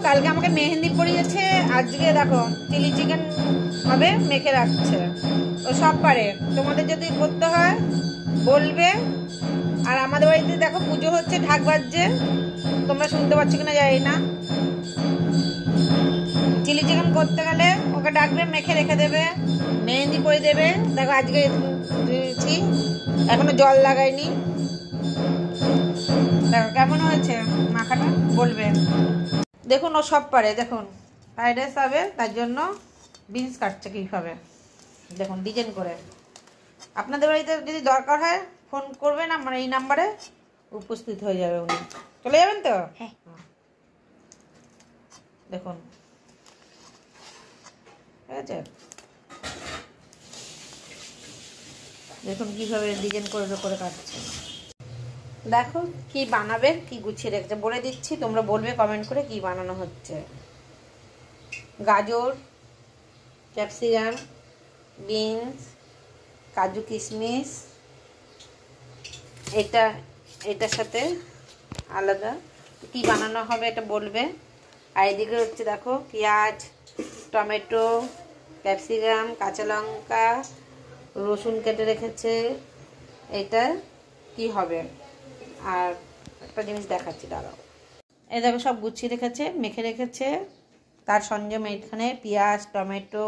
কালকে আমাকে মেহেন্দি পরিয়েছে, আজকে দেখো চিলি চিকেন হবে, মেখে রাখছে। ও সব পারে, তোমাদের যদি করতে হয় বলবে। আর আমাদের বাড়িতে দেখো পুজো হচ্ছে, ঢাক বাজছে, তোমরা শুনতে পাচ্ছ কিনা জানি না। চিলি চিকেন করতে গেলে ওকে ডাকবে, মেখে রেখে দেবে, মেহেন্দি পরে দেবে। দেখো আজকে দিয়েছি, এখনো জল লাগাইনি। দেখো কেমন হয়েছে মাখাটা, বলবে। দেখুন ও সব পারে, দেখুন ফ্রাইড রাইস হবে, তার জন্য বিনস কাটছে কীভাবে, দেখুন ডিজাইন করে। আপনাদের বাড়িতে যদি দরকার হয় ফোন করবেন, আমার এই নাম্বারে উপস্থিত হয়ে যাবে উনি। চলে যাবেন তো? হ্যাঁ। দেখুন ঠিক আছে, দেখুন কীভাবে ডিজাইন করে করে কাটছে। দেখো কি বানাবে, কি গুছিয়ে রেখেছে বলে দিচ্ছি, তোমরা বলবে কমেন্ট করে কি বানানো হচ্ছে। গাজর, ক্যাপসিকাম, বিনস, কাজু কিশমিশ, এটার সাথে আলাদা কি বানানো হবে এটা বলবে। আর এদিকে হচ্ছে দেখো পেঁয়াজ, টমেটো, ক্যাপসিকাম, কাঁচা লঙ্কা, রসুন কেটে রেখেছে। এটা কি হবে। আর একটা জিনিস দেখাচ্ছি, দাঁড়াও। এই দেখো সব গুছিয়ে রেখেছে, মেখে রেখেছে। তার সরঞ্জাম এখানে পেঁয়াজ, টমেটো,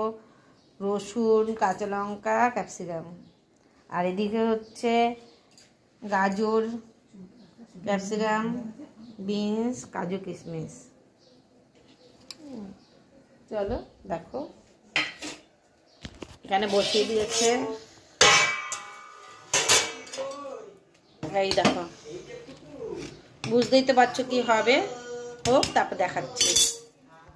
রসুন, কাঁচা লঙ্কা, ক্যাপসিকাম। আর এদিকে হচ্ছে গাজর, ক্যাপসিকাম, বিনস, কাজু কিশমিশ। চলো দেখো, এখানে বসিয়ে দিয়েছে। এই দেখো, বুঝতেই তো পারছো কি হবে, হোক তারপর দেখাচ্ছি।